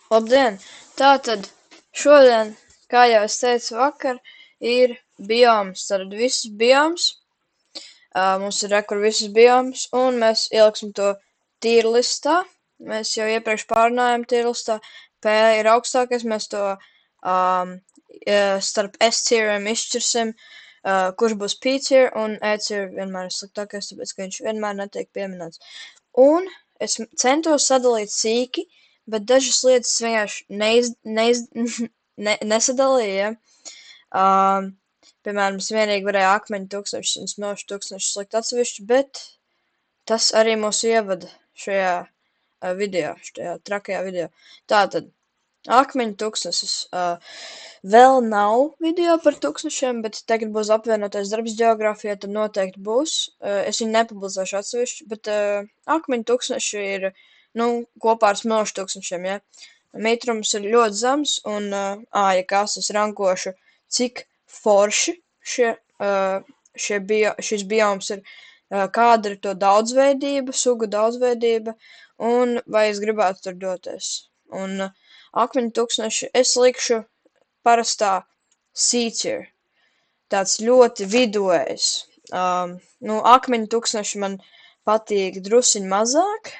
Labdien! Tātad šodien, kā jau es teicu vakar, ir bioms. Tātad visas bioms. Mums ir rekur visas bioms, un mēs ieliksim to tier listā. Mēs jau iepriekš pārunājām tier listā. P ir augstākais, mēs to starp S tieriem izšķirsim, kurš būs P tier, un E tier vienmēr ir sliktākais, tāpēc, ka viņš vienmēr netiek pieminēts. Un es centos sadalīt sīki, bet dažas lietas vienkārši nesadalīja. Piemēram, es vienīgi varēju akmeņu tūkstošus un smilšu tūkstošus likt atsevišķi, bet tas arī mūs ievada šajā video, šajā trakajā video. Tātad, akmeņu tūkstošus. Vēl nav video par tūkstošiem, bet tagad būs apvienotais darbs ģeogrāfijā, tad noteikti būs. Es viņu nepublicēšu atsevišķi, bet akmeņu tūkstoši ir, kopā ar smilšu tūkstošiem, ja. Mitrums ir ļoti zems, un, ja kas es rankošu, cik forši šis bioms ir, kāda ir to daudzveidība, sugu daudzveidība, un vai es gribētu tur doties. Un akmeņu tūkstoši es likšu parastā C tier, tāds ļoti viduvējs. Akmeņu tūkstoši man patīk drusiņ mazāk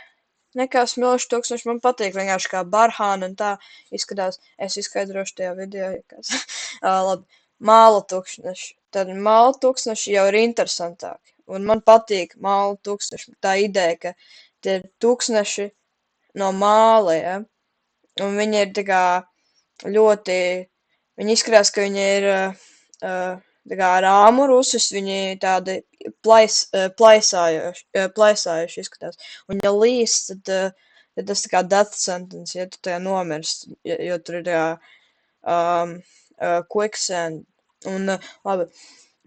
nekā smilšu tūkstoši. Man patīk vienkārši kā barhāna un tā izskatās. Es izskaidrošu tajā video, ja kas. Labi, māla tūkstoši. Tad māla tūkstoši jau ir interesantāki. Un man patīk māla tūkstoši. Tā ideja, ka tie ir tūkstoši no māla, ja. Un viņi ir tā kā ļoti, viņi izskatās, ka viņi ir tā kā ar āmuru uzsist, viņi tādi plaisājuši izskatās. Un ja līs, tad tas tā kā death sentence, ja tu tajā nomirst, jo tur ir tā kā quicksand. Un labi,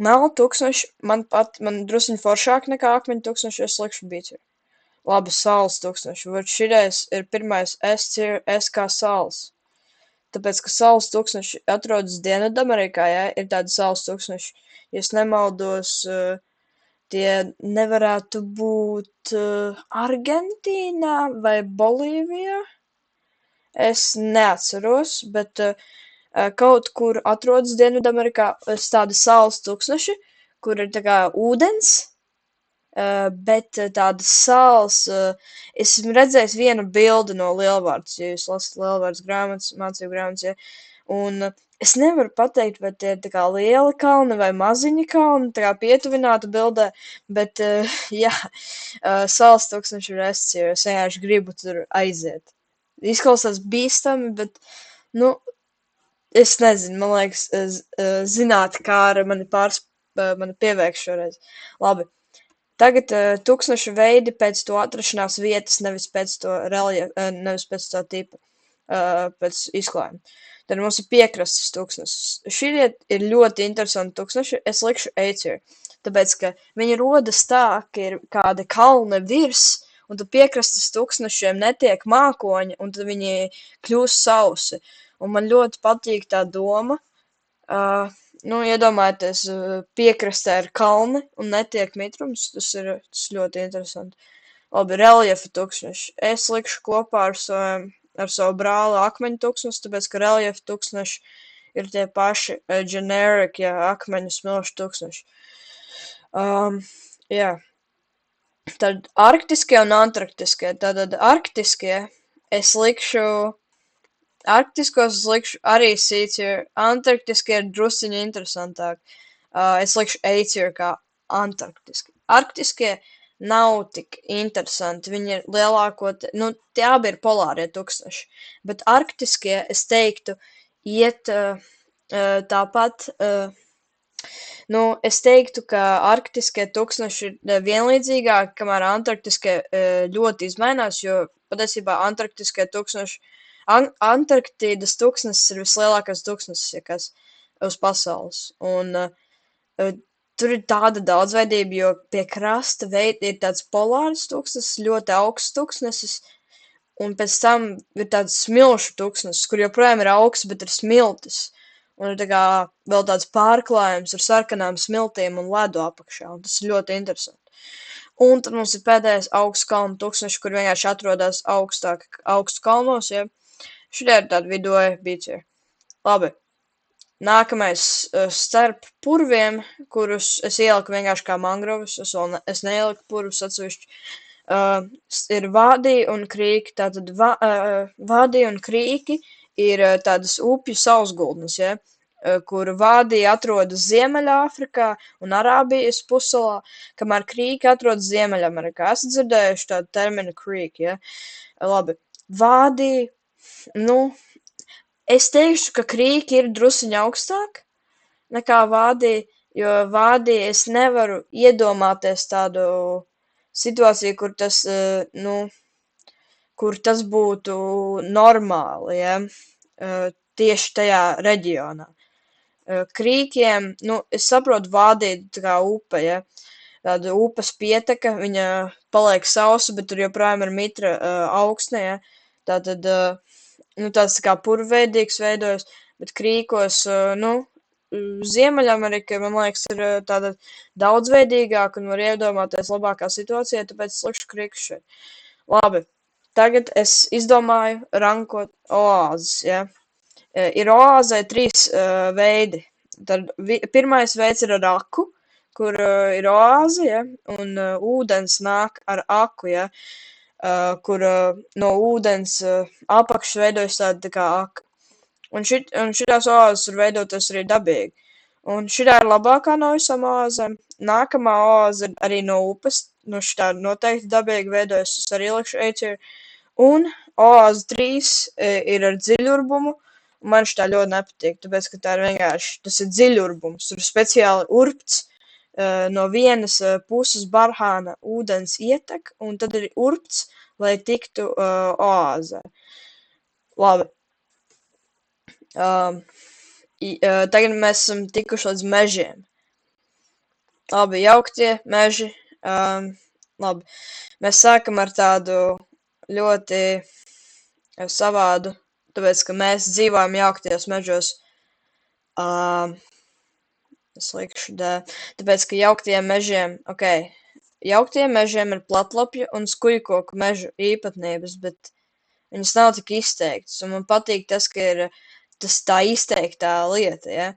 melna tūkstoši man drusiņ foršāk nekā akmeņu tūkstoši, es likšu bīķi. Labi, saules tūkstoši, bet šitais ir pirmais S tier, S kā saules. Tāpēc, ka saules tūkstoši atrodas Dienvidamerikā, ja, ir tādi saules tūkstoši. Ja es nemaldos, tie nevarētu būt Argentīnā vai Bolīvijā. Es neatceros, bet kaut kur atrodas Dienvidamerikā tādi saules tūkstoši, kur ir tā kā ūdens, bet tādas salas, es esmu redzējis vienu bildi no Lielvārds, ja jūs lasat Lielvārds grāmatas, mācību grāmatas, ja, un es nevaru pateikt, vai tie ir tā kā lieli kalni vai maziņi kalni, tā kā pietuvināta bildē, bet, jā, salas tūkstoši ir es vienkārši gribu tur aiziet. Izklausās bīstami, bet, es nezinu, man liekas, zināt, kā ar mani pieveiks šoreiz. Labi. Tagad tūkstošu veidi pēc to atrašanās vietas, nevis pēc to nevis pēc to tipa, pēc izklājuma. Tad mums ir piekrastes tūkstošus. Šie ir ļoti interesanti tūkstoši, es likšu A tier, tāpēc, ka viņi rodas tā, ka ir kādi kalni virs, un tad piekrastes tūkstošiem netiek mākoņi, un tad viņi kļūst sausi. Un man ļoti patīk tā doma, iedomājieties, piekrastē ir kalni un netiek mitrums, tas ir ļoti interesanti. Labi, reljefa tūkstoši. Es likšu kopā ar savu brāli akmeņu tūkstoši, tāpēc, ka reljefa tūkstoši ir tie paši generic, ja, akmeņu smilšu tūkstoši. Jā. Tad arktiskie un antarktiskie. Tātad arktiskie es likšu... Arktiskos es likšu arī C tier, antarktiskie ir drusiņi interesantāk. Es likšu A tier kā antarktiski. Arktiskie nav tik interesanti, viņi ir tie abi ir polārie tūkstoši, bet arktiskie, es teiktu, iet tāpat, es teiktu, ka arktiskie tūkstoši ir vienlīdzīgāki, kamēr antarktiskie ļoti izmainās, jo patiesībā antarktiskie tūkstoši Antarktīdas tūkstnesis ir vislielākais tūkstnesis, ja kas uz pasaules, un tur ir tāda daudzveidība, jo pie krasta ir tāds polārs tūkstnesis, ļoti augsts tūkstnesis, un pēc tam ir tāds smilšu tūkstnesis, kur joprojām ir augsts, bet ir smiltis, un ir tā kā vēl tāds pārklājums ar sarkanām smiltīm un ledu apakšā, un tas ir ļoti interesanti. Un tad mums ir pēdējais augsts kalnu tūkstneši, kur vienkārši atrodas augstu kalnos, ja. Šitie ir tādi vidoji bīķi. Labi. Nākamais starp purviem, kurus es ieliku vienkārši kā mangrovus, es neieliku purvus atsevišķi, ir vādi un krīki. Tātad vādi un krīki ir tādas upju sausgultnes, ja, kur vādi atrodas Ziemeļāfrikā un Arābijas pussalā, kamēr krīki atrodas Ziemeļamerikā. Esat dzirdējuši tādu terminu creek, ja? Labi. Vādi, nu, es teikšu, ka krīki ir drusciņ augstāk nekā vādī, jo vādī es nevaru iedomāties tādu situāciju, kur tas būtu normāli, ja, tieši tajā reģionā. Krīkiem, es saprotu vādī tā kā upe, ja, tāda upes pieteka, viņa paliek sausa, bet tur joprojām ir mitra augsne, ja, tātad, tāds tā kā purvveidīgs veidojas, bet krīkos, Ziemeļamerika, man liekas, ir tāda daudzveidīgāka un var iedomāties labākā situācijā, tāpēc es likšu krīkus šeit. Labi, tagad es izdomāju rankot oāzes, ja. Ir oāzē 3 veidi. Tad pirmais veids ir ar aku, kur ir oāze, ja, un ūdens nāk ar aku, ja, kur no ūdens apakšas veidojas tāda tā kā aka. Un šitās oāzes var veidoties arī dabīgi. Un šitā ir labākā no visām oāzēm. Nākamā oāze ir arī no upes. No šitā noteikti dabīgi veidojas. Es arī likšu A-tier. Un oāze 3 ir ar dziļurbumu. Man šitā ļoti nepatīk, tāpēc, ka tā ir vienkārši, tas ir dziļurbums. Tur speciāli urpts no vienas puses barhāna ūdens ietek, un tad ir urpts, lai tiktu oāzē. Labi. Tagad mēs esam tikuši līdz mežiem. Labi, jauktie meži. Labi, mēs sākam ar tādu ļoti savādu, tāpēc, ka mēs dzīvojam jauktajos mežos. Es likšu D. Tāpēc, ka jauktiem mežiem, jauktiem mežiem ir platlapju un skujkoku mežu īpatnības, bet viņas nav tik izteiktas, un man patīk tas, ka ir tā izteiktā lieta, ja.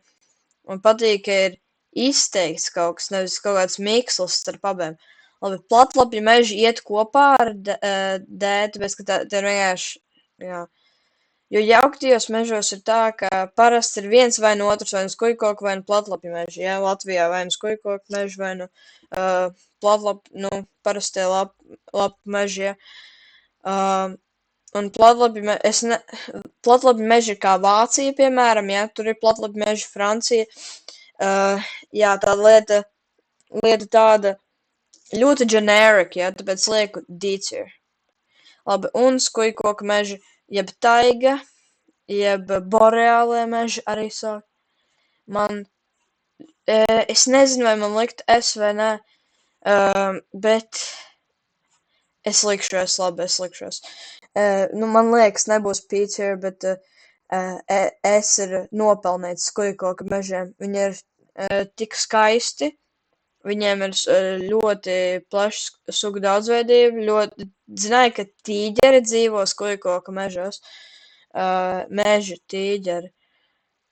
Man patīk, ka ir izteikts kaut kas, nevis kaut kāds miksls starp abiem. Labi, platlapju meži iet kopā ar D, tāpēc, ka tā ir vienkārši, jā. Jo jauktajos mežos ir tā, ka parasti ir viens vai no otrs, vai nu skujkoku, vai nu platlapju meži, ja. Latvijā vai nu skujkoku meži, vai nu parastie lapu meži, ja. Un platlapju meži kā Vācija, piemēram, ja, tur ir platlapju meži Francija. Jā, tā lieta tāda ļoti generic, ja, tāpēc lieku D-tier. Labi, un skujkoku meži, jeb taiga, jeb boreālie meži arī sāk. Es nezinu, vai man likt S vai nē, bet es likšos, labi, es likšos. Man liekas, nebūs P-tier, bet S ir nopelnīts skujkoku mežiem. Viņi ir tik skaisti, viņiem ir ļoti plašs sugu daudzveidība, zināju, ka tīģeri dzīvo skujkoku mežos, meži tīģeri,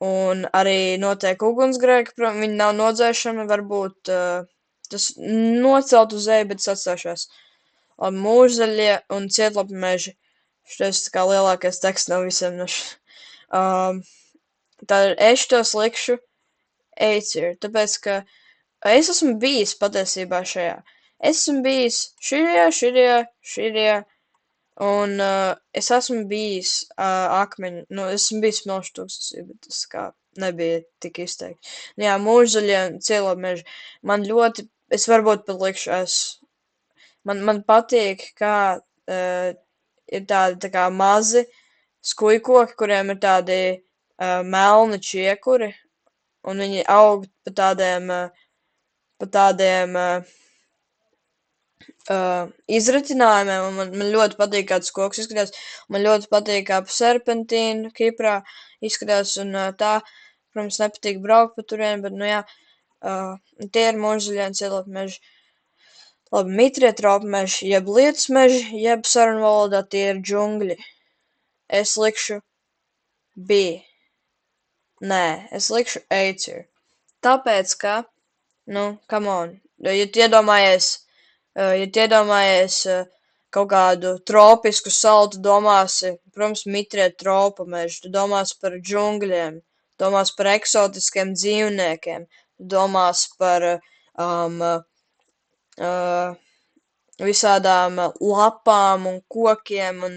un arī notiek ugunsgrēki, viņi nav nodzēšami, varbūt tas nocelt uz eju, bet es atstāšos. Mūžzaļie un cietlapju meži. Šitais tā kā lielākais teksts no visiem. Tad es tos likšu A-tier, tāpēc, ka es esmu bijis patiesībā šajā. Es esmu bijis širie, un es esmu bijis akmeņu, es esmu bijis Smilšu tūkstnesī, bet tas kā nebija tik izteikti. Jā, mūžzaļie un cietlapju meži. Man ļoti, es varbūt pat likšu Man patīk, kā ir tādi tā kā mazi skujkoki, kuriem ir tādi melni čiekuri, un viņi aug pa tādiem izritinājumiem, un man ļoti patīk, kāds koks izskatās. Man ļoti patīk, kā pa serpentīnu Kiprā izskatās, un tā, protams, nepatīk braukt pa turien, bet, jā, tie ir mūžzaļie un cietlapju meži. Labi, mitrie tropu meži, jeb lietus meži, jeb sarunu valodā tie ir džungļi. Es likšu B. Nē, es likšu Acer. Tāpēc, ka, come on, ja tu iedomājies kaut kādu tropisku salu, tu domāsi, protams, mitriet tropu mežu, tu domāsi par džungļiem, domāsi par eksotiskiem dzīvniekiem, domāsi par visādām lapām un kokiem un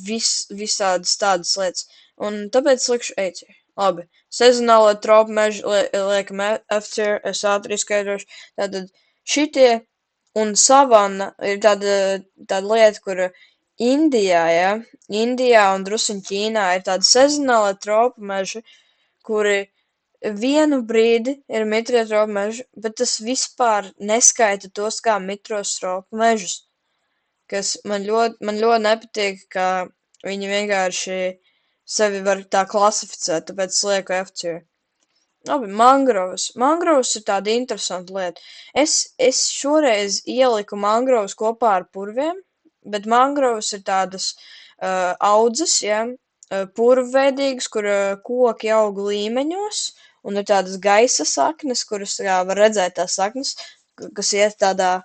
visādas tādas lietas. Un tāpēc likšu Acer. Labi, sezonālo tropu mežu liekam F-tier, es ātri izskaidrošu. Tātad šitie un savanna ir tāda lieta, kur Indijā un druskuņi Ķīnā ir tādi sezonāli tropu meži, kuri vienu brīdi ir mitrie tropu meži, bet tas vispār neskaita tos kā mitros tropu mežus. Kas man ļoti nepatīk, ka viņi vienkārši sevi var tā klasificēt, tāpēc es lieku F-tier. Labi, mangrovas. Mangrovas ir tāda interesanta lieta. Es šoreiz ieliku mangrovas kopā ar purviem, bet mangrovas ir tādas audzes, ja, purvveidīgas, kur koki aug līmeņos, un ir tādas gaisa saknes, kuras var redzēt tās saknes, kas iet tādā,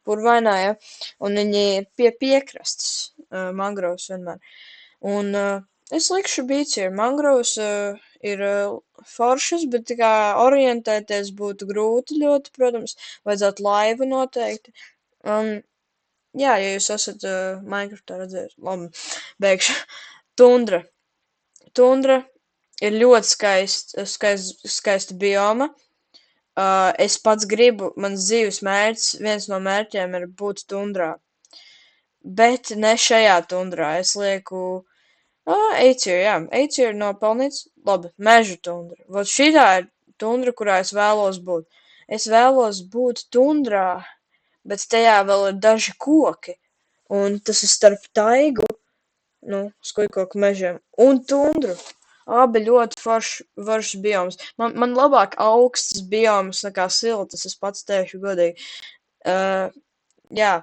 purvainā, ja, un viņi pie piekrastes, mangrovas vienmēr. Un es likšu B-tier. Mangrovas ir foršas, bet tā kā orientēties būtu grūti ļoti, protams, vajadzētu laivu noteikti. Jā, ja jūs esat Minecraftā redzējuši, labi, beigšu. Tundra. Tundra ir ļoti skaista bioma. Es pats gribu, mans dzīves mērķis, viens no mērķiem ir būt tundrā. Bet ne šajā tundrā. Es lieku A-tier, jā. A-tier nopelnīts. Labi, meža tundra. Vot šitā ir tundra, kurā es vēlos būt. Es vēlos būt tundrā, bet tajā vēl ir daži koki. Un tas ir starp taigu, skujkoku mežiem, un tundru. Abi ļoti foršs bioms. Man labāk augsts bioms nekā siltas, es pats teikšu godīgi. Jā.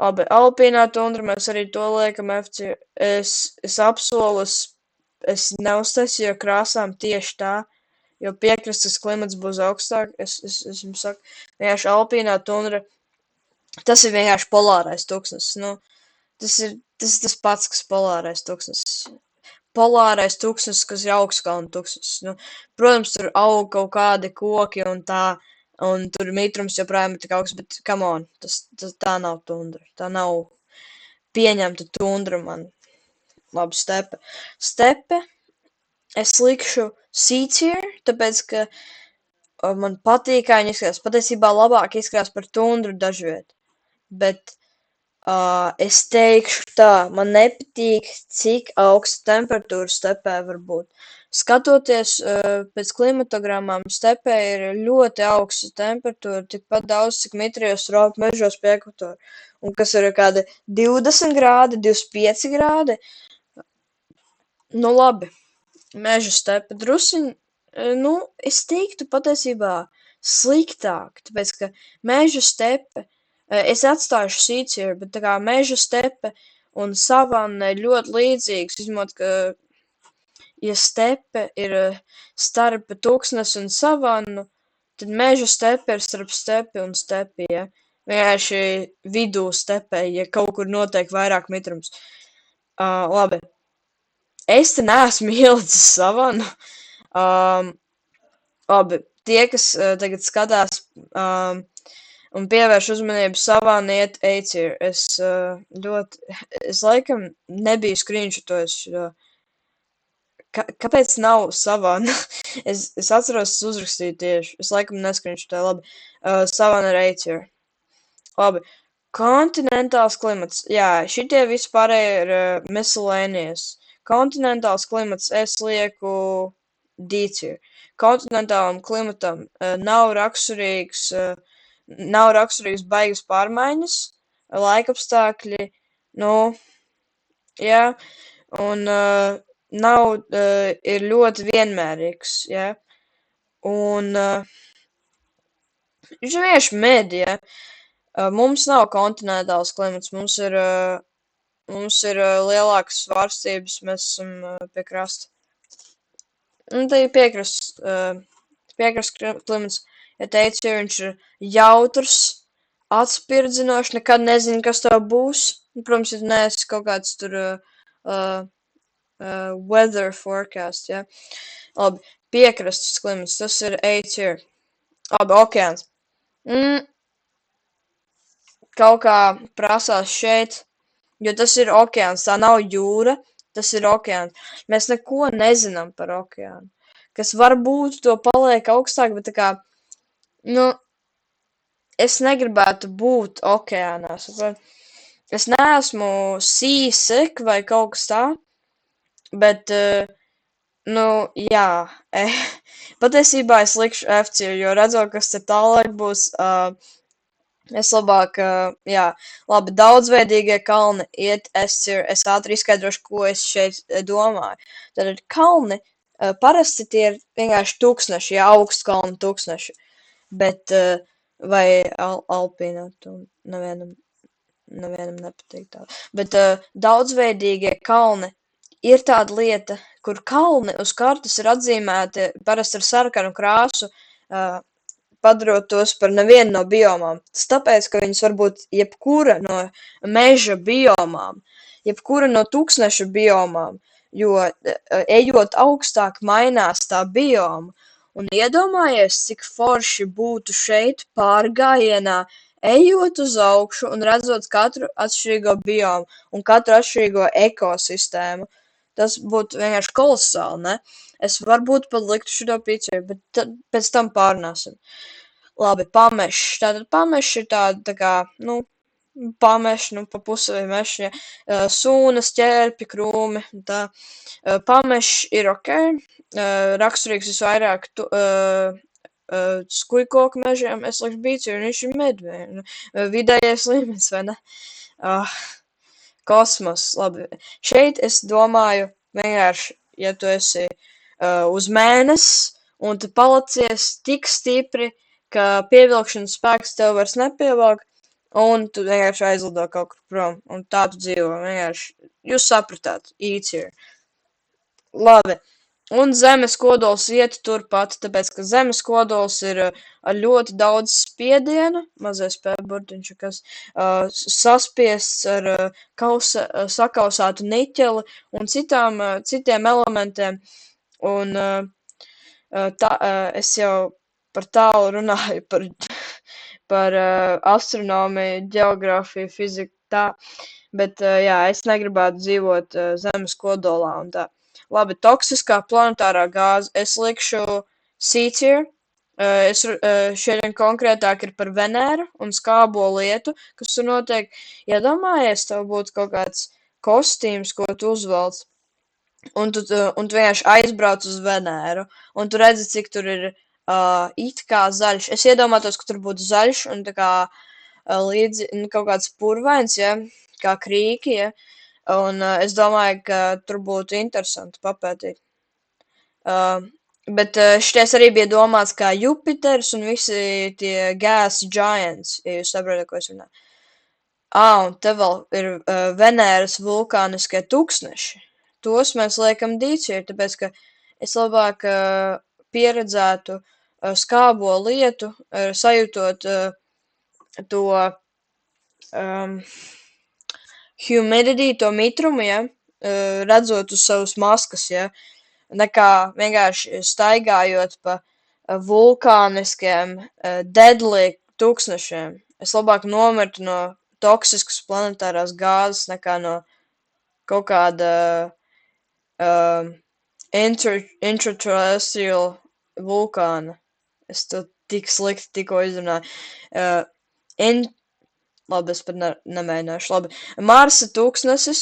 Labi, alpīnā tundra, mēs arī to liekam F-tier. Es apsolu, es neuztaisīju krāsām tieši tā, jo piekrastes klimats būs augstāk. Es jums saku, vienkārši alpīnā tundra, tas ir vienkārši polārais tūkstnesis. Tas ir tas pats, kas polārais tūkstnesis. Polārais tūkstnesis, kas ir augstkalnu tūkstnesis. Protams, tur aug kaut kādi koki un tā, un tur mitrums joprojām ir tik augsts, bet come on, tā nav tundra. Tā nav pieņemta tundra man. Labi, stepe. Stepe es likšu C-tier, tāpēc, ka man patīk, kā viņi izskatās. Patiesībā labāk izskatās par tundru dažviet. Bet es teikšu tā, man nepatīk, cik augsta temperatūra stepē var būt. Skatoties pēc klimatogrammām, stepē ir ļoti augsta temperatūra, tikpat daudz, cik mitrijos tropu mežos pie ekvatora. Un kas ir kādi 20 grādi, 25 grādi. Labi, meža stepe drusiņi, es teiktu patiesībā sliktāk, tāpēc, ka meža stepe, es atstājuši C-tier, bet tā kā meža stepe un savanna ir ļoti līdzīgas, izņemot, ka, ja stepe ir starp tūkstnesi un savannu, tad meža stepe ir starp stepi un stepi, ja. Vienkārši vidū stepē, ja kaut kur notiek vairāk mitrums. Labi. Es te neesmu ielicis savannu. Labi, tie, kas tagad skatās un pievērš uzmanību savannu, iet A-tier. Es laikam nebiju screenshotojis šo. Kāpēc nav savanna? Es atceros, es uzrakstīju tieši. Es laikam neskrienshotoju, labi. Savanna ir A-tier. Labi. Kontinentāls klimats. Jā, šitie vispārēji ir miscellaneous. Kontinentāls klimats es lieku D-tier. Kontinentālam klimatam nav raksturīgs baigas pārmaiņas, laikapstākļi, jā, un ir ļoti vienmērīgs, jā, un viņš ir vienkārši med, jā. Mums nav kontinentāls klimats, mums ir Mums ir lielākas svārstības, mēs esam pie krasta. Un te ir piekrasts klimats. Ja teicu, ja viņš ir jautrs, atspirdzinošs, nekad nezinu, kas tev būs. Protams, ja tu neesi kaut kāds tur weather forecast, ja. Labi, piekrastes klimats, tas ir A-tier. Labi, okeāns. Kaut kā prasās šeit, jo tas ir okeāns, tā nav jūra, tas ir okeāns. Mēs neko nezinām par okeānu. Kas varbūt to paliek augstāk, bet tā kā, es negribētu būt okeānā, saprot? Es neesmu seasick vai kaut kas tā, bet, jā, patiesībā es likšu F-tier, jo redzot, kas te tālāk būs, es labāk, jā, labi, daudzveidīgie kalni iet S-tier, es ātri izskaidrošu, ko es šeit domāju. Tad kalni, parasti tie ir vienkārši tūkstneši, jā, augstu kalnu tūkstneši, bet, vai alpīna, tu nevienam nepatīk tā, bet daudzveidīgie kalni ir tāda lieta, kur kalni uz kartas ir atzīmēti parasti ar sarkanu krāsu, padarot tos par nevienu no biomām. Tas tāpēc, ka viņas var būt jebkura no meža biomām, jebkura no tūkstnešu biomām, jo ejot augstāk mainās tā bioma. Un iedomājies, cik forši būtu šeit pārgājienā, ejot uz augšu un redzot katru atšķirīgo biomu un katru atšķirīgo ekosistēmu. Tas būtu vienkārši kolosāli, ne? Es varbūt pat liktu šito picēju, bet pēc tam pārnāsim. Labi, pamešs. Tātad pamešs ir tāda, tā kā, pamešs, pa pusē meši, ja. Sūnas, ķērpi, krūmi, tā. Pamešs ir ok. Raksturīgs visvairāk skujkoku mežiem. Es likšu bīci, un viņš ir medvēju. Vidējais līmenis, vai ne? Kosmos, labi. Šeit es domāju vienkārši, ja tu esi uz mēnesi, un tu palacies tik stipri, ka pievilkšanas spēks tev vairs nepievelk, un tu vienkārši aizlido kaut kur prom, un tā tu dzīvo, vienkārši, jūs sapratāt, easier. Labi, un zemes kodols iet turpat, tāpēc, ka zemes kodols ir ar ļoti daudz spiedienu, mazais pēburtiņš, kas saspiests ar sakausātu niķeli un citiem elementiem, un es jau par tālu runāju par astronomiju, ģeogrāfiju, fiziku, tā, bet, jā, es negribētu dzīvot zemes kodolā un tā. Labi, toksiskā planetārā gāze, es likšu C-tier, šodien konkrētāk ir par Venēru un skābo lietu, kas tur notiek. Iedomājies, tev būtu kaut kāds kostīms, ko tu uzvelc, un tu vienkārši aizbrauc uz Venēru, un tu redzi, cik tur ir it kā zaļš. Es iedomātos, ka tur būtu zaļš un tā kā līdzi kaut kāds purvains, ja, kā krīki, ja, un es domāju, ka tur būtu interesanti papētīt. Bet šitais arī bija domāts kā Jupiters un visi tie gas giants, ja jūs saprotat, ko es runāju. Un te vēl ir Venēras vulkāniskie tūkstneši. Tos mēs liekam D-tier, tāpēc, ka es labāk pieredzētu skābo lietu, sajūtot to humidity, to mitrumu, ja, redzot uz savas maskas, ja, nekā vienkārši staigājot pa vulkāniskiem deadly tūkstnešiem. Es labāk nomirtu no toksiskas planetārās gāzes nekā no kaut kāda intraterrestrial vulkāna. Es to tik slikti tikko izrunāju. Labi, es pat nemēģināšu. Labi. Marsa tūkstnesis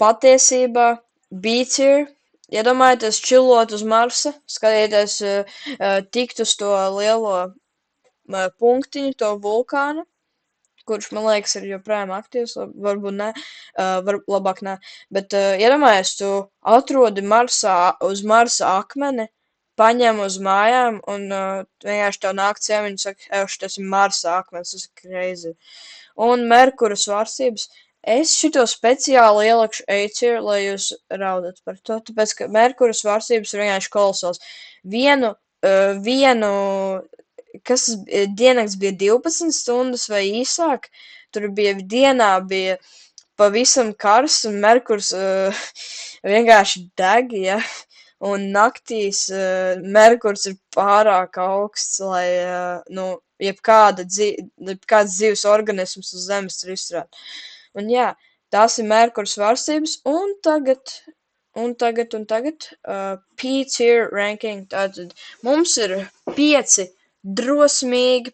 patiesībā B-tier. Iedomājieties čilot uz Marsa, skatieties tikt uz to lielo punktiņu, to vulkānu, kurš, man liekas, ir joprojām aktīvs, varbūt ne, labāk ne, bet iedomājies, tu atrodi uz Marsa akmeni, paņem uz mājām, un vienkārši tev nāk ciemiņi, saka, tas ir Marsa akmens, tas ir crazy. Un Merkura svārstības, Es šito speciāli ielikšu A-tier, lai jūs raudat par to, tāpēc, ka Merkuras svārstības ir vienkārši kolosāls. Vienu, kas diennakts bija 12 stundas vai īsāk, tur dienā bija pavisam karsts un Merkurs vienkārši deg, ja. Un naktīs Merkurs ir pārāk augsts, lai, jebkāds dzīves organisms uz Zemes tur izturētu. Un jā, tās ir Merkura svārstības, un tagad P-tier ranking. Tātad mums ir 5 drosmīgi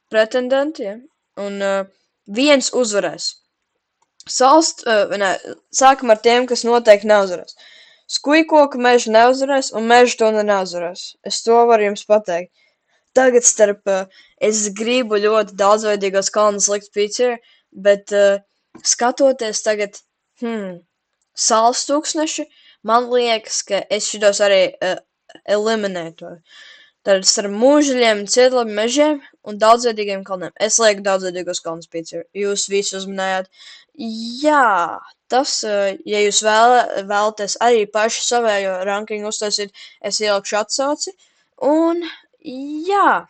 pretendenti, ja? Un viens uzvarēs. Sākam ar tiem, kas noteikti neuzvarēs. Skujkoka meža neuzvarēs, un meža tuna neuzvarēs. Es to varu jums pateikt. Tagad es gribu ļoti daudzveidīgos kalnus likt P-tier, bet skatoties tagad, Saules tūkstneši, man liekas, ka es šitos arī eliminētu. Tad starp mūžaļiem, cietlabiem mežiem un daudzveidīgiem kalniem. Es lieku daudzveidīgos kalnus P-tier. Jūs visi uzminējāt. Jā, tas, ja jūs vēlaties arī paši savējo rankingu uztaisīt, es ielikšu atsauci. Un jā,